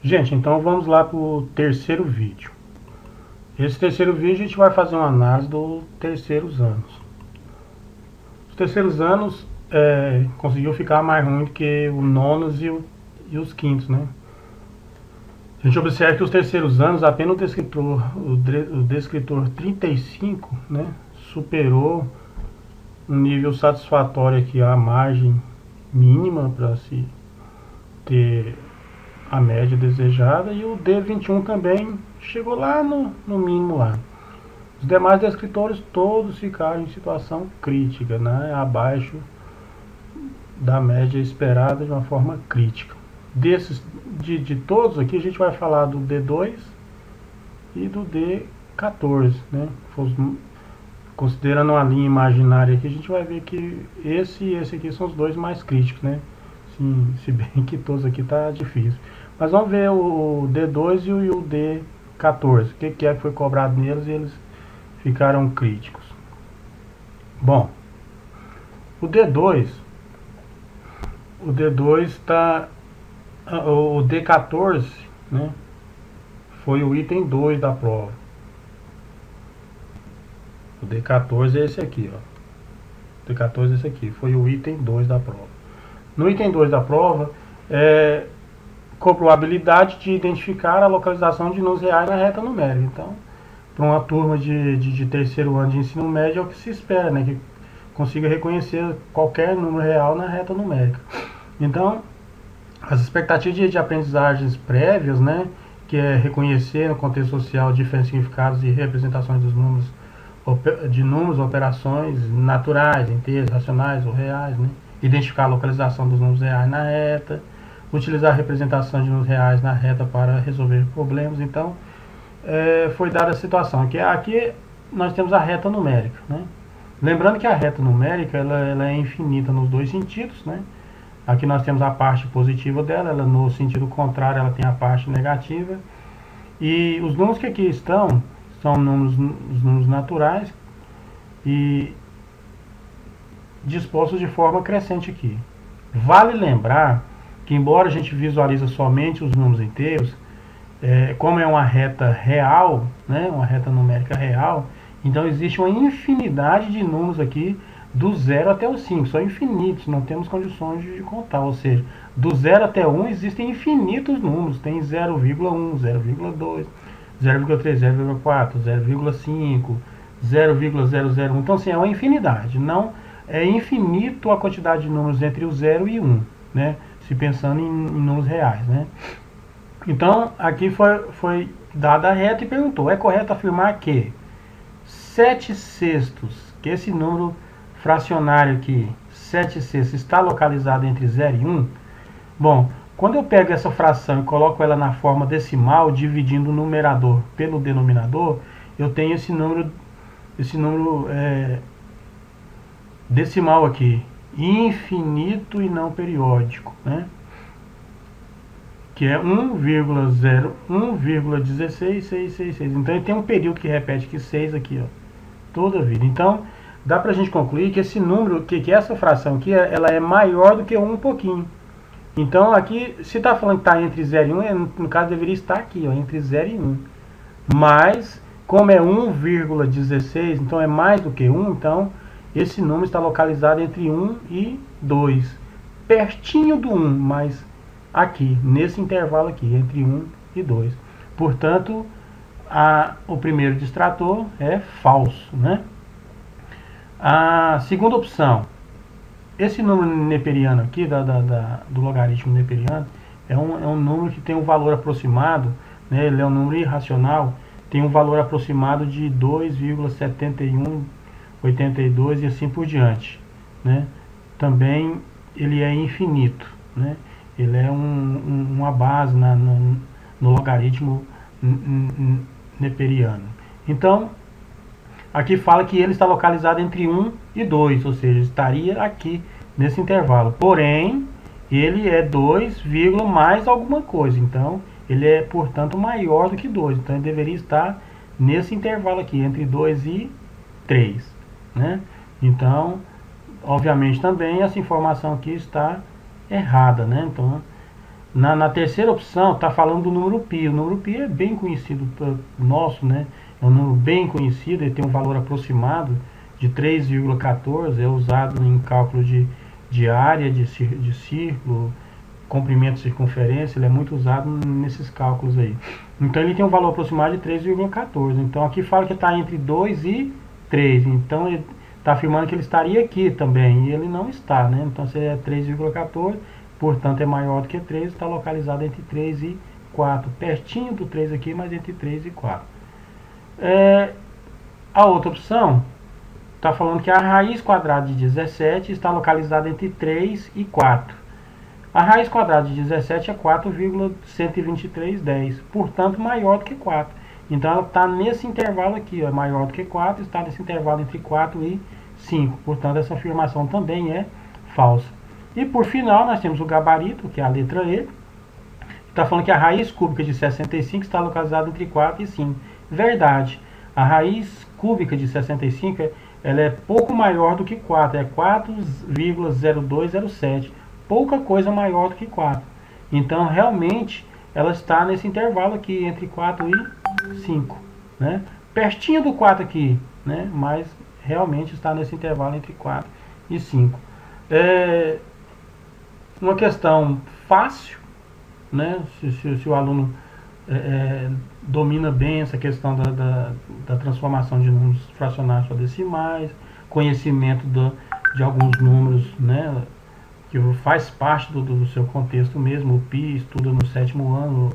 Gente, então vamos lá para o terceiro vídeo. Esse terceiro vídeo a gente vai fazer uma análise dos terceiros anos. Os terceiros anos conseguiu ficar mais ruim do que os nonos e os quintos, né? A gente observa que os terceiros anos, apenas o descritor 35, né, superou um nível satisfatório aqui, a margem mínima para se ter a média desejada, e o D21 também chegou lá no mínimo lá. Os demais descritores todos ficaram em situação crítica, né, abaixo da média esperada de uma forma crítica. De todos aqui a gente vai falar do D2 e do D14, né? Considerando uma linha imaginária aqui, a gente vai ver que esse e esse aqui são os dois mais críticos, né? Sim, se bem que todos aqui tá difícil. Mas vamos ver o D2 e o D14. O que é que foi cobrado neles e eles ficaram críticos. Bom, o D2 está... O D14, né, foi o item 2 da prova. O D14 é esse aqui, ó. O D14 é esse aqui, foi o item 2 da prova. No item 2 da prova, cobrou a habilidade de identificar a localização de números reais na reta numérica. Então, para uma turma de terceiro ano de ensino médio, é o que se espera, né, que consiga reconhecer qualquer número real na reta numérica. Então, as expectativas de aprendizagens prévias, né, que é reconhecer no contexto social diferentes significados e representações dos números, operações naturais, inteiras, racionais ou reais, né, identificar a localização dos números reais na reta, utilizar a representação de números reais na reta para resolver problemas. Então, foi dada a situação que aqui nós temos a reta numérica, né. Lembrando que a reta numérica ela é infinita nos dois sentidos, né. Aqui nós temos a parte positiva dela, ela no sentido contrário ela tem a parte negativa. E os números que aqui estão são os números naturais e dispostos de forma crescente aqui. Vale lembrar que, embora a gente visualize somente os números inteiros, como é uma reta real, né, uma reta numérica real, então existe uma infinidade de números aqui do 0 até o 5, são infinitos, não temos condições de contar, ou seja, do 0 até 1 existem infinitos números, tem 0,1, 0,2, 0,3, 0,4, 0,5, 0,001, então assim, é uma infinidade, não é infinito a quantidade de números entre o 0 e 1, né, se pensando em números reais, né. Então, aqui foi dada a reta e perguntou, é correto afirmar que 7/6, que esse número fracionário aqui, 7/6, está localizado entre 0 e 1? Bom, quando eu pego essa fração e coloco ela na forma decimal, dividindo o numerador pelo denominador, eu tenho esse número decimal aqui, infinito e não periódico, né? Que é 1,1,1,16666. Então ele tem um período que repete aqui 6 aqui, ó, toda a vida. Então, dá pra gente concluir que esse número, que essa fração aqui, ela é maior do que 1 um pouquinho. Então aqui, se está falando que está entre 0 e 1, no caso deveria estar aqui, ó, entre 0 e 1. Mas, como é 1,16, então é mais do que 1, então esse número está localizado entre 1 e 2. Pertinho do 1, mas aqui, nesse intervalo aqui, entre 1 e 2. Portanto, o primeiro distrator é falso, né? A segunda opção, esse número neperiano aqui, do logaritmo neperiano, é um número que tem um valor aproximado, né, ele é um número irracional, tem um valor aproximado de 2,7182 e assim por diante, né? Também ele é infinito, né? Ele é uma base no logaritmo neperiano. Então, aqui fala que ele está localizado entre 1 e 2, ou seja, estaria aqui nesse intervalo. Porém, ele é 2, mais alguma coisa. Então, ele é, portanto, maior do que 2. Então, ele deveria estar nesse intervalo aqui, entre 2 e 3. Né? Então, obviamente, também essa informação aqui está errada. Né? Então, Na terceira opção está falando do número π. O número π é bem conhecido nosso, né? É um número bem conhecido, ele tem um valor aproximado de 3,14, é usado em cálculo de área de círculo, comprimento, circunferência, ele é muito usado nesses cálculos aí. Então ele tem um valor aproximado de 3,14. Então aqui fala que está entre 2 e 3. Então ele está afirmando que ele estaria aqui também, e ele não está, né? Então se é 3,14, portanto é maior do que 3, está localizado entre 3 e 4. Pertinho do 3 aqui, mas entre 3 e 4. A outra opção está falando que a raiz quadrada de 17 está localizada entre 3 e 4. A raiz quadrada de 17 é 4,12310, portanto maior do que 4. Então ela está nesse intervalo aqui, ó, maior do que 4, está nesse intervalo entre 4 e 5. Portanto essa afirmação também é falsa. E por final nós temos o gabarito, que é a letra E. Está falando que a raiz cúbica de 65 está localizada entre 4 e 5. Verdade. A raiz cúbica de 65 ela é pouco maior do que 4, é 4,0207. Pouca coisa maior do que 4. Então, realmente, ela está nesse intervalo aqui, entre 4 e 5. Né? Pertinho do 4 aqui, né? Mas realmente está nesse intervalo entre 4 e 5. Uma questão fácil, né? Se o aluno domina bem essa questão da transformação de números fracionários para decimais, conhecimento de alguns números, né? Que faz parte do seu contexto mesmo. O PI estuda no 7º ano,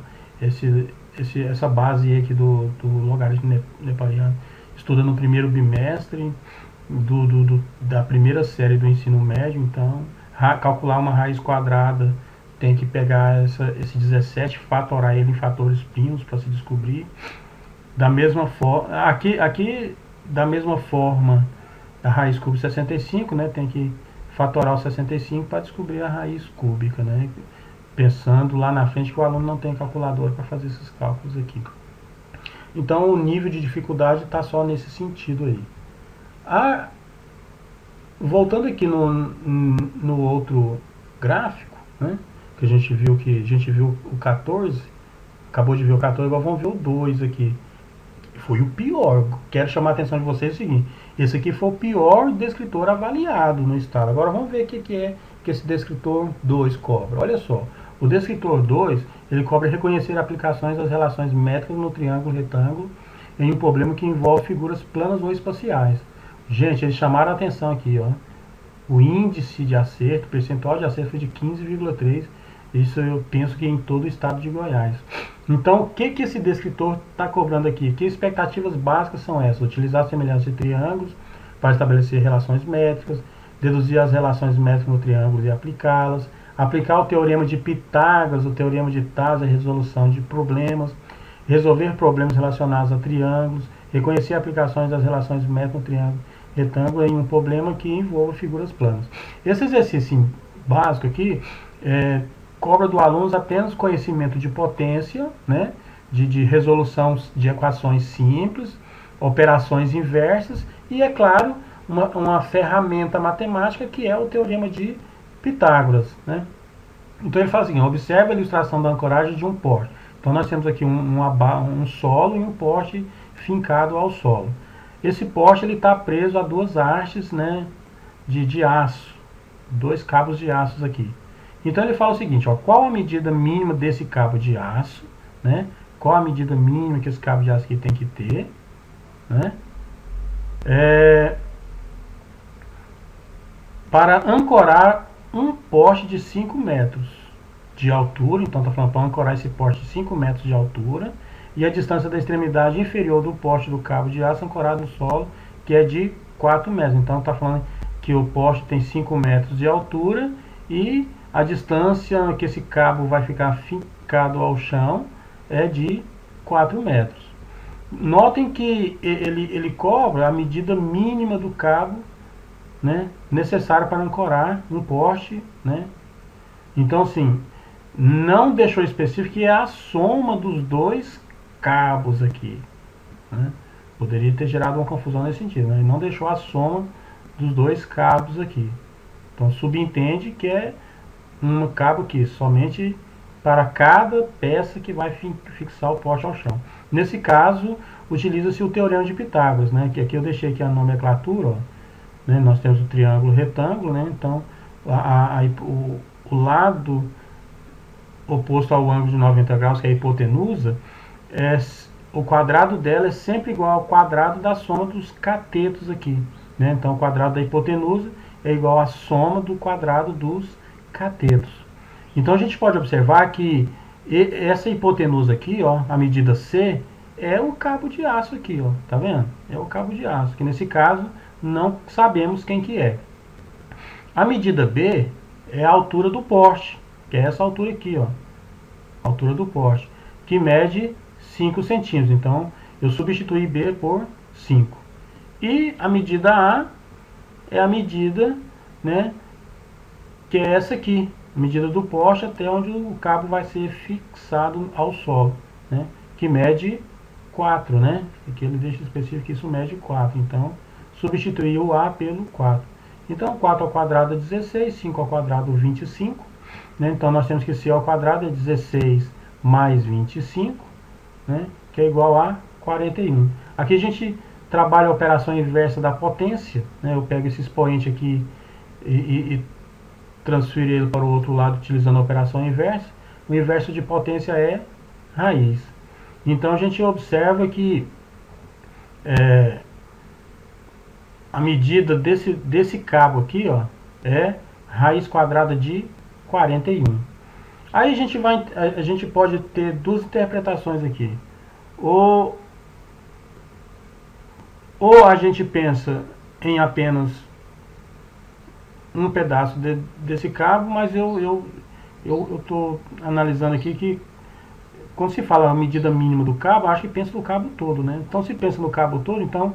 essa base aqui do logaritmo nepaliano estuda no primeiro bimestre da primeira série do ensino médio. Então, calcular uma raiz quadrada, tem que pegar esse 17, fatorar ele em fatores primos para se descobrir. Da mesma forma, aqui da mesma forma, a raiz cúbica 65, né, tem que fatorar o 65 para descobrir a raiz cúbica, né? Pensando lá na frente que o aluno não tem calculadora para fazer esses cálculos aqui. Então o nível de dificuldade está só nesse sentido aí. Voltando aqui no outro gráfico, né? Que a gente viu o 14, acabou de ver o 14, agora vamos ver o 2 aqui. Foi o pior. Quero chamar a atenção de vocês o seguinte: esse aqui foi o pior descritor avaliado no estado. Agora vamos ver o que é que esse descritor 2 cobra. Olha só, o descritor 2, ele cobra reconhecer aplicações das relações métricas no triângulo retângulo em um problema que envolve figuras planas ou espaciais. Gente, eles chamaram a atenção aqui, ó. O índice de acerto, o percentual de acerto foi de 15,3%. Isso eu penso que em todo o estado de Goiás. Então, o que esse descritor está cobrando aqui? Que expectativas básicas são essas? Utilizar semelhanças de triângulos para estabelecer relações métricas, deduzir as relações métricas no triângulo e aplicá-las, aplicar o teorema de Pitágoras, o teorema de Tales, a resolução de problemas, resolver problemas relacionados a triângulos, reconhecer aplicações das relações métricas no triângulo retângulo em um problema que envolva figuras planas. Esse exercício básico aqui cobra do aluno apenas conhecimento de potência, né, de resolução de equações simples, operações inversas e, é claro, uma ferramenta matemática que é o teorema de Pitágoras. Né? Então ele fala assim: observe a ilustração da ancoragem de um poste. Então nós temos aqui um solo e um poste fincado ao solo. Esse poste está preso a duas hastes, né, de aço, dois cabos de aço aqui. Então ele fala o seguinte, ó, qual a medida mínima desse cabo de aço, né? Qual a medida mínima que esse cabo de aço aqui tem que ter, né? Para ancorar um poste de 5 metros de altura. Então está falando para ancorar esse poste de 5 metros de altura, e a distância da extremidade inferior do poste do cabo de aço ancorado no solo, que é de 4 metros. Então está falando que o poste tem 5 metros de altura e a distância que esse cabo vai ficar fincado ao chão é de 4 metros. Notem que ele cobra a medida mínima do cabo, né, necessária para ancorar um poste. Né? Então, assim, não deixou específico que é a soma dos dois cabos aqui. Né? Poderia ter gerado uma confusão nesse sentido, né? Ele não deixou a soma dos dois cabos aqui. Então, subentende que é um cabo que somente para cada peça que vai fixar o poste ao chão. Nesse caso, utiliza-se o teorema de Pitágoras, né? Que aqui eu deixei aqui a nomenclatura, ó, né? Nós temos o triângulo retângulo, né? Então, o lado oposto ao ângulo de 90 graus, que é a hipotenusa, o quadrado dela é sempre igual ao quadrado da soma dos catetos aqui, né? Então, o quadrado da hipotenusa é igual à soma do quadrado dos catetos. Então, a gente pode observar que essa hipotenusa aqui, ó, a medida C, é o cabo de aço aqui, ó, tá vendo? É o cabo de aço, que nesse caso não sabemos quem que é. A medida B é a altura do poste, que é essa altura aqui, ó, a altura do poste, que mede 5 centímetros. Então, eu substituí B por 5. E a medida A é a medida, né, que é essa aqui, a medida do poste até onde o cabo vai ser fixado ao solo, né, que mede 4, né? Aqui ele deixa específico que isso mede 4. Então, substituir o A pelo 4. Então, 4 ao quadrado é 16, 5 ao quadrado é 25. Né? Então, nós temos que C ao quadrado é 16 mais 25, né? Que é igual a 41. Aqui a gente trabalha a operação inversa da potência. Né? Eu pego esse expoente aqui e transfiro ele para o outro lado utilizando a operação inversa. O inverso de potência é raiz. Então, a gente observa que a medida desse cabo aqui, ó, é raiz quadrada de 41. Aí a gente pode ter duas interpretações aqui. Ou a gente pensa em apenas um pedaço desse cabo, mas eu estou analisando aqui que quando se fala a medida mínima do cabo, acho que pensa no cabo todo, né? Então, se pensa no cabo todo, então,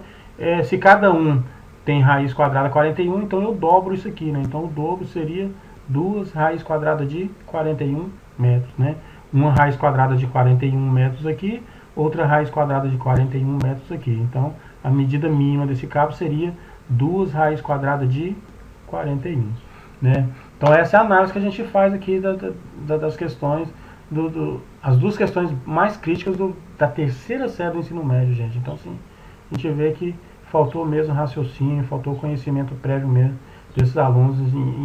se cada um tem raiz quadrada 41, então eu dobro isso aqui, né? Então, o dobro seria 2 raiz quadrada de 41 metros, né? Uma raiz quadrada de 41 metros aqui, outra raiz quadrada de 41 metros aqui. Então, a medida mínima desse cabo seria 2 raiz quadrada de 41, né? Então, essa é a análise que a gente faz aqui das questões, as duas questões mais críticas da terceira série do ensino médio, gente. Então, assim, a gente vê que faltou mesmo raciocínio, faltou conhecimento prévio mesmo desses alunos,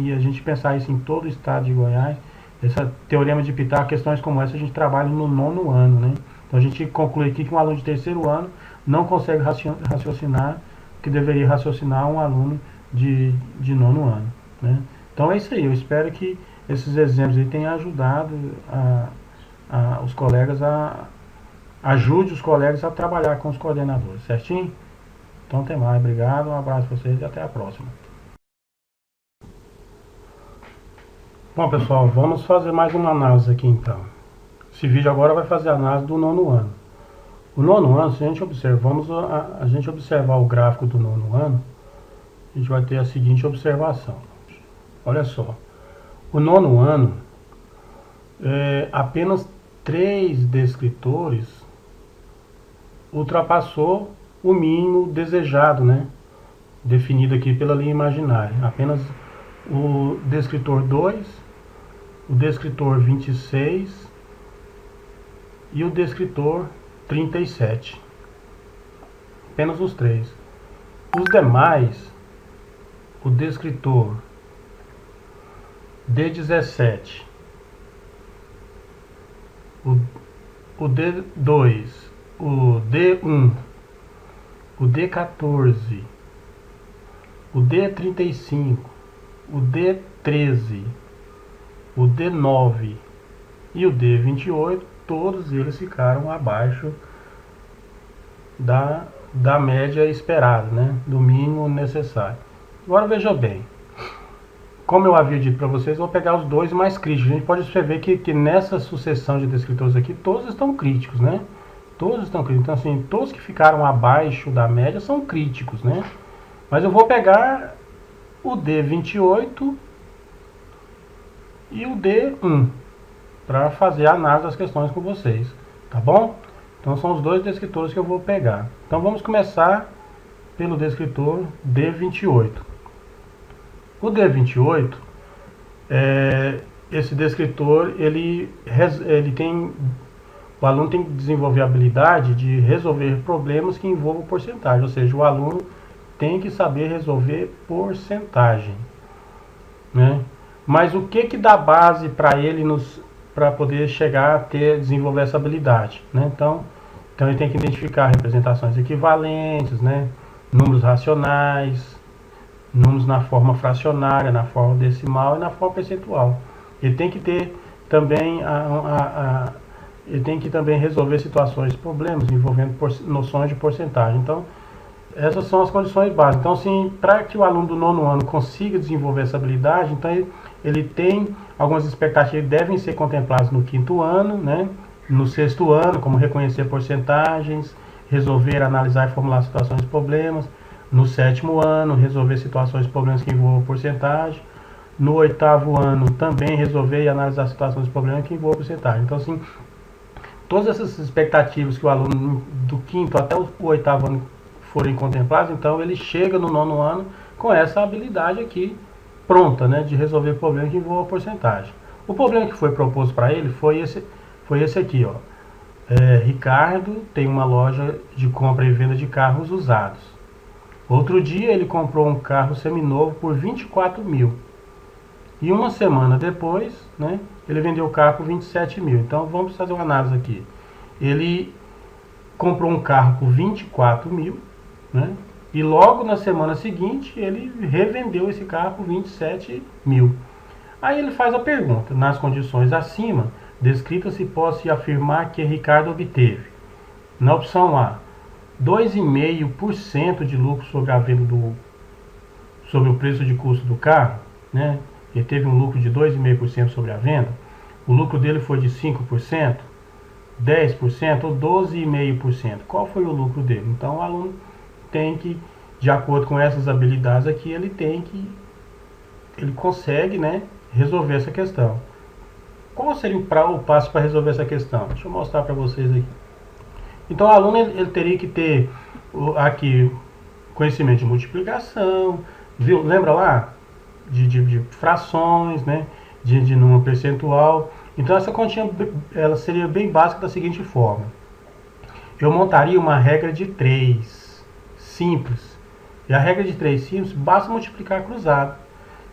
e a gente pensar isso em todo o estado de Goiás. Esse teorema de Pitágoras, questões como essa, a gente trabalha no 9º ano, né? Então, a gente conclui aqui que um aluno de terceiro ano não consegue raciocinar o que deveria raciocinar um aluno de 9º ano, né? Então, é isso aí. Eu espero que esses exemplos aí tenham ajudado os colegas ajude os colegas a trabalhar com os coordenadores, certinho? Então, até mais. Obrigado, um abraço para vocês e até a próxima. Bom, pessoal, vamos fazer mais uma análise aqui, então. Esse vídeo agora vai fazer a análise do 9º ano. O 9º ano, se a gente observar o gráfico do 9º ano, a gente vai ter a seguinte observação. Olha só. O 9º ano, apenas 3 descritores ultrapassou o mínimo desejado, né? Definido aqui pela linha imaginária. Apenas o descritor 2, o descritor 26 e o descritor 37. Apenas os 3. Os demais, o descritor D17, o D2, o D1, o D14, o D35, o D13, o D9 e o D28, todos eles ficaram abaixo da média esperada, né? Do mínimo necessário. Agora veja bem, como eu havia dito para vocês, eu vou pegar os dois mais críticos. A gente pode observar que nessa sucessão de descritores aqui, todos estão críticos, né? Todos estão críticos. Então, assim, todos que ficaram abaixo da média são críticos, né? Mas eu vou pegar o D28 e o D1 para fazer a análise das questões com vocês, tá bom? Então, são os dois descritores que eu vou pegar. Então, vamos começar pelo descritor D28. O D28, esse descritor, o aluno tem que desenvolver a habilidade de resolver problemas que envolvam porcentagem, ou seja, o aluno tem que saber resolver porcentagem, né? Mas o que dá base para ele para poder chegar a desenvolver essa habilidade, né? Então ele tem que identificar representações equivalentes, né? Números racionais, números na forma fracionária, na forma decimal e na forma percentual. Ele tem que ter também ele tem que também resolver situações, problemas envolvendo noções de porcentagem. Então, essas são as condições básicas. Então, assim, para que o aluno do nono ano consiga desenvolver essa habilidade, então ele tem algumas expectativas que devem ser contempladas no quinto ano, né? No sexto ano, como reconhecer porcentagens, resolver, analisar e formular situações e problemas. No sétimo ano, resolver situações e problemas que envolvam porcentagem. No oitavo ano, também resolver e analisar situações e problemas que envolvam porcentagem. Então, assim, todas essas expectativas que o aluno do quinto até o oitavo ano forem contempladas, então ele chega no nono ano com essa habilidade aqui pronta, né, de resolver problemas que envolvam porcentagem. O problema que foi proposto para ele foi esse aqui, ó. Ricardo tem uma loja de compra e venda de carros usados. Outro dia ele comprou um carro seminovo por 24 mil. E uma semana depois, né, ele vendeu o carro por 27 mil. Então vamos fazer uma análise aqui. Ele comprou um carro por 24 mil, né, e logo na semana seguinte ele revendeu esse carro por 27 mil. Aí ele faz a pergunta: nas condições acima descritas, se pode afirmar que Ricardo obteve, na opção A, 2,5% de lucro sobre a venda sobre o preço de custo do carro, né? Ele teve um lucro de 2,5% sobre a venda. O lucro dele foi de 5%, 10% ou 12,5%. Qual foi o lucro dele? Então o aluno tem que, de acordo com essas habilidades aqui, ele consegue, né, resolver essa questão. Qual seria o passo para resolver essa questão? Deixa eu mostrar para vocês aqui. Então o aluno ele teria que ter aqui conhecimento de multiplicação, viu? Lembra lá? De frações, né? De número percentual. Então essa continha ela seria bem básica da seguinte forma: eu montaria uma regra de 3 simples. E a regra de 3 simples basta multiplicar cruzado.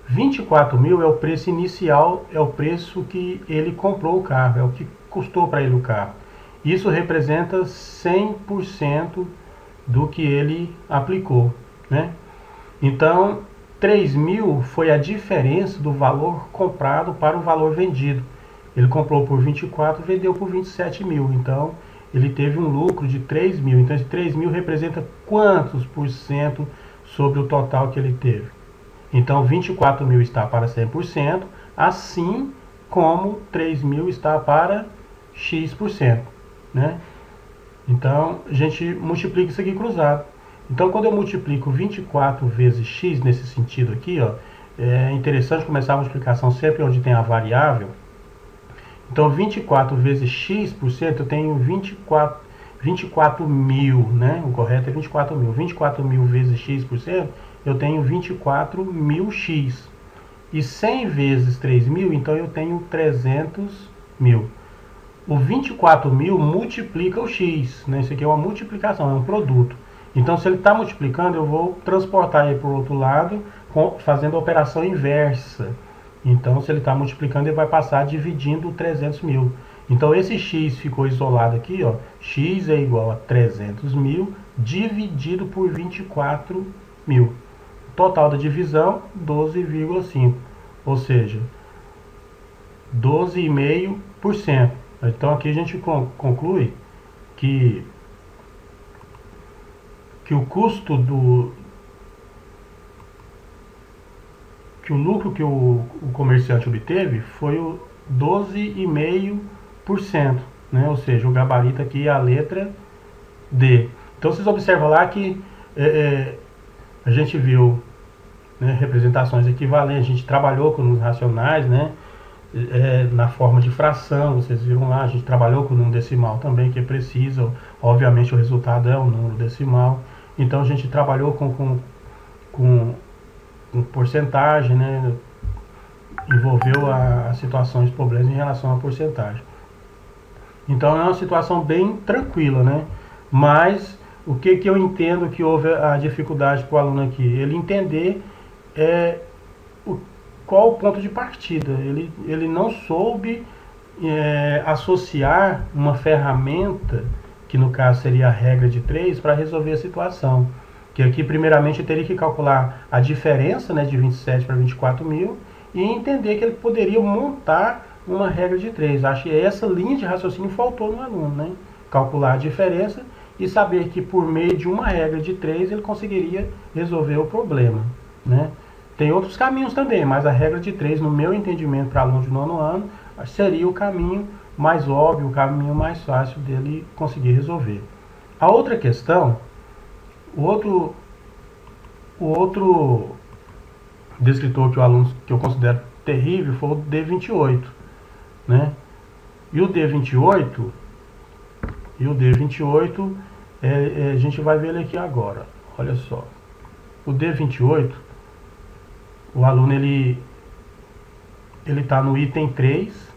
24 mil é o preço inicial, é o preço que ele comprou o carro, é o que custou para ele o carro. Isso representa 100% do que ele aplicou, né? Então 3 mil foi a diferença do valor comprado para o valor vendido. Ele comprou por 24 e vendeu por 27 mil. Então ele teve um lucro de 3 mil. Então esse 3 mil representa quantos por cento sobre o total que ele teve? Então 24 mil está para 100%, assim como 3 mil está para X%, né? Então a gente multiplica isso aqui cruzado. Então quando eu multiplico 24 vezes X nesse sentido aqui, ó, é interessante começar a multiplicação sempre onde tem a variável. Então 24 vezes X%, eu tenho 24 mil, né? O correto é 24 mil. 24 mil vezes X%, eu tenho 24 mil X. E 100 vezes 3 mil, então eu tenho 300 mil. O 24 mil multiplica o X, né? Isso aqui é uma multiplicação, é um produto. Então se ele está multiplicando, eu vou transportar ele para o outro lado, fazendo a operação inversa. Então se ele está multiplicando, ele vai passar dividindo 300 mil. Então esse X ficou isolado aqui, ó. X é igual a 300 mil dividido por 24 mil. Total da divisão, 12,5. Ou seja, 12,5%. Então aqui a gente conclui que o custo que o lucro que o comerciante obteve foi o 12,5%, né? Ou seja, o gabarito aqui é a letra D. Então vocês observam lá que a gente viu, né, representações equivalentes, a gente trabalhou com números racionais, né? Na forma de fração, vocês viram lá, a gente trabalhou com o número decimal também, que é preciso, obviamente o resultado é o número decimal. Então a gente trabalhou com porcentagem, né? envolveu as situações, problemas em relação à porcentagem. Então é uma situação bem tranquila, né? Mas o que eu entendo que houve a dificuldade para o aluno aqui? Ele entender qual o ponto de partida. Ele não soube associar uma ferramenta, que no caso seria a regra de 3, para resolver a situação. Que aqui primeiramente eu teria que calcular a diferença, né, de 27 para 24 mil e entender que ele poderia montar uma regra de 3. Acho que essa linha de raciocínio faltou no aluno, né? Calcular a diferença e saber que por meio de uma regra de 3 ele conseguiria resolver o problema, né? Tem outros caminhos também, mas a regra de 3, no meu entendimento, para aluno de 9º ano, seria o caminho mais óbvio, o caminho mais fácil dele conseguir resolver. A outra questão, o outro descritor que o aluno que eu considero terrível foi o D28, né? E o D28, a gente vai ver ele aqui agora. Olha só, o D28, o aluno ele está no item 3,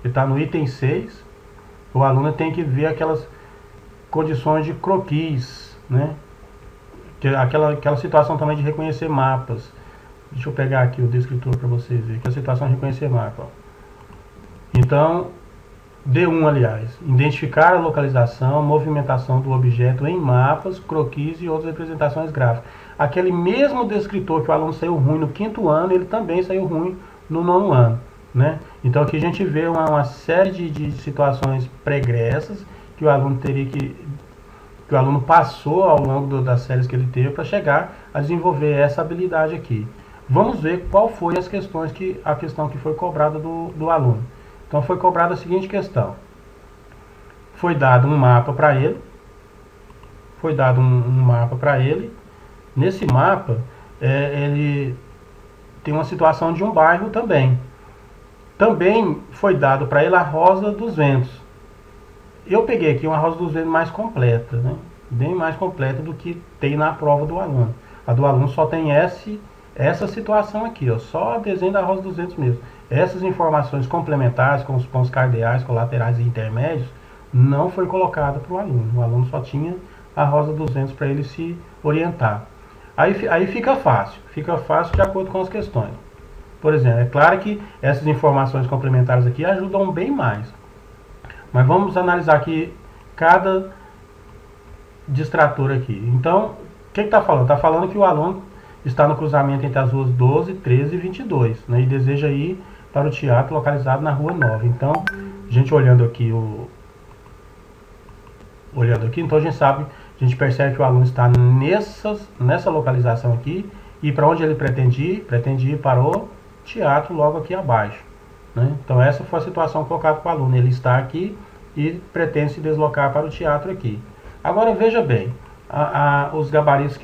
ele está no item 6. O aluno tem que ver aquelas condições de croquis, né? Aquela situação também de reconhecer mapas. Deixa eu pegar aqui o descritor para vocês verem, que é a situação de reconhecer mapa. Então, D1, aliás, identificar a localização, movimentação do objeto em mapas, croquis e outras representações gráficas. Aquele mesmo descritor que o aluno saiu ruim no 5º ano, ele também saiu ruim no 9º ano, né? Então aqui a gente vê uma série de situações pregressas que o aluno que o aluno passou ao longo das séries que ele teve para chegar a desenvolver essa habilidade aqui. Vamos ver qual foi a questão que foi cobrada do aluno. Então foi cobrada a seguinte questão. Foi dado um mapa para ele. Nesse mapa, ele tem uma situação de um bairro também. Também foi dado para ele a Rosa dos Ventos. Eu peguei aqui uma Rosa dos Ventos mais completa, né? Bem mais completa do que tem na prova do aluno. A do aluno só tem essa situação aqui, ó, só desenho da Rosa dos Ventos mesmo. Essas informações complementares, com os pontos cardeais, colaterais e intermédios, não foi colocada para o aluno. O aluno só tinha a Rosa dos Ventos para ele se orientar. Aí fica fácil de acordo com as questões. Por exemplo, é claro que essas informações complementares aqui ajudam bem mais. Mas vamos analisar aqui cada distrator aqui. Então, o que está falando? Está falando que o aluno está no cruzamento entre as ruas 12, 13 e 22, né, e deseja ir para o teatro localizado na rua 9. Então, a gente olhando aqui, então a gente percebe que o aluno está nessa localização aqui, e para onde ele pretende ir? Pretende ir para o teatro logo aqui abaixo, né? Então essa foi a situação colocada para o aluno. Ele está aqui e pretende se deslocar para o teatro aqui. Agora veja bem os gabaritos,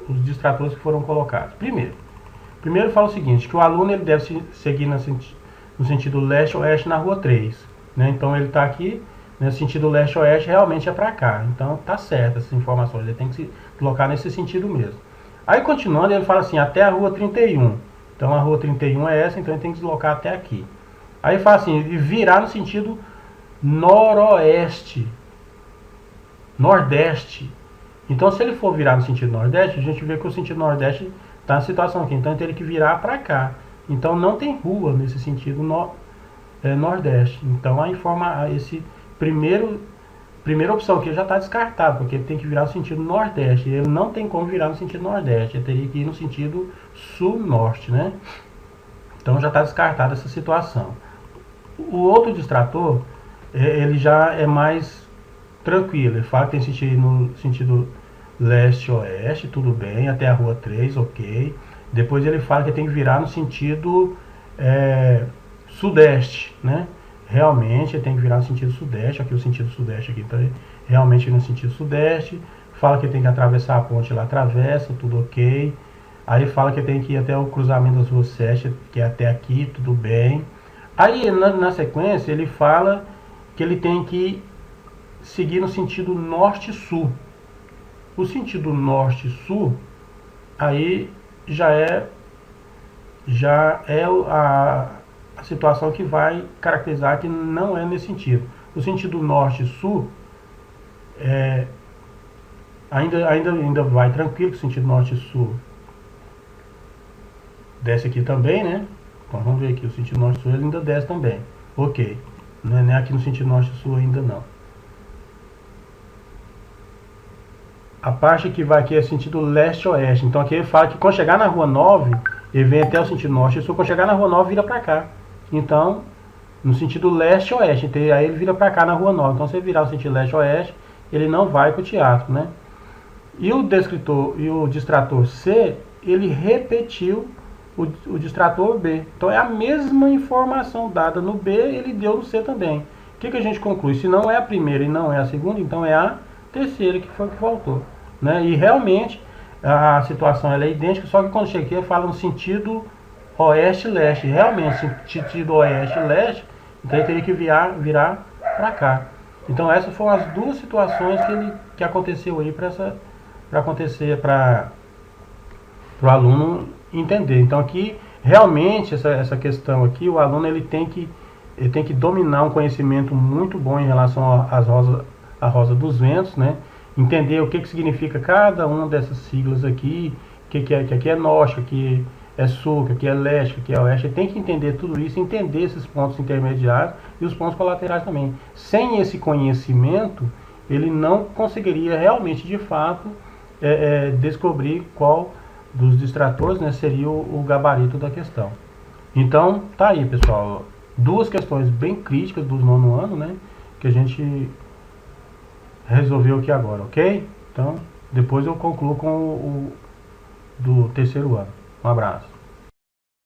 os distratores que foram colocados. Primeiro fala o seguinte, que o aluno ele deve seguir no sentido leste-oeste na rua 3, né? Então ele está aqui, no sentido leste-oeste, realmente é para cá. Então tá certo essas informações, ele tem que se deslocar nesse sentido mesmo. Aí continuando, ele fala assim, até a rua 31. Então a rua 31 é essa, então ele tem que deslocar até aqui. Aí fala assim, e virar no sentido noroeste, nordeste. Então se ele for virar no sentido nordeste, a gente vê que o sentido nordeste está na situação aqui. Então ele teria que virar para cá. Então não tem rua nesse sentido nordeste. Então esse primeira opção aqui já está descartada, porque ele tem que virar no sentido nordeste. Ele não tem como virar no sentido nordeste, ele teria que ir no sentido sul-norte, né? Então já está descartada essa situação. O outro distrator, ele já é mais tranquilo. Ele fala que tem sentido no sentido leste-oeste, tudo bem, até a rua 3, ok. Depois ele fala que tem que virar no sentido sudeste, né? Realmente ele tem que virar no sentido sudeste, aqui o sentido sudeste aqui, então realmente no sentido sudeste. Fala que tem que atravessar a ponte, lá atravessa, tudo ok. Aí fala que tem que ir até o cruzamento das ruas 7, que é até aqui, tudo bem. Aí na sequência ele fala que ele tem que seguir no sentido norte-sul. O sentido norte-sul aí já é já é a situação que vai caracterizar que não é nesse sentido. O sentido norte-sul ainda vai tranquilo, que o sentido norte-sul desce aqui também, né? Então vamos ver aqui, o sentido norte-sul ele ainda desce também. Ok, não é aqui no sentido norte-sul ainda não. A parte que vai aqui é sentido leste-oeste. Então aqui ele fala que quando chegar na rua 9, ele vem até o sentido norte-sul, quando chegar na rua 9 vira para cá. Então, no sentido leste-oeste, então, aí ele vira para cá na rua 9. Então se ele virar o sentido leste-oeste, ele não vai para o teatro, né? E o descritor e o distrator C, ele repetiu o distrator B. Então é a mesma informação dada no B, ele deu no C também. O que a gente conclui? Se não é a primeira e não é a segunda, então é a terceira que foi que faltou, né? E realmente a situação ela é idêntica, só que quando chega aqui fala no sentido oeste-leste. Realmente, sentido oeste-leste, então ele teria que virar para cá. Então essas foram as duas situações que aconteceu aí para o aluno entender. Então aqui realmente essa questão aqui, o aluno ele tem que dominar um conhecimento muito bom em relação à rosa dos ventos, né? Entender o que significa cada uma dessas siglas aqui, que aqui é norte, que aqui é sul, que aqui é leste, que aqui é oeste. Ele tem que entender tudo isso, entender esses pontos intermediários e os pontos colaterais também. Sem esse conhecimento, ele não conseguiria realmente, de fato, descobrir qual dos distratores, né, seria o gabarito da questão. Então, tá aí, pessoal. Duas questões bem críticas do nono ano, né, que a gente resolveu aqui agora, ok? Então, depois eu concluo com o do terceiro ano. Um abraço.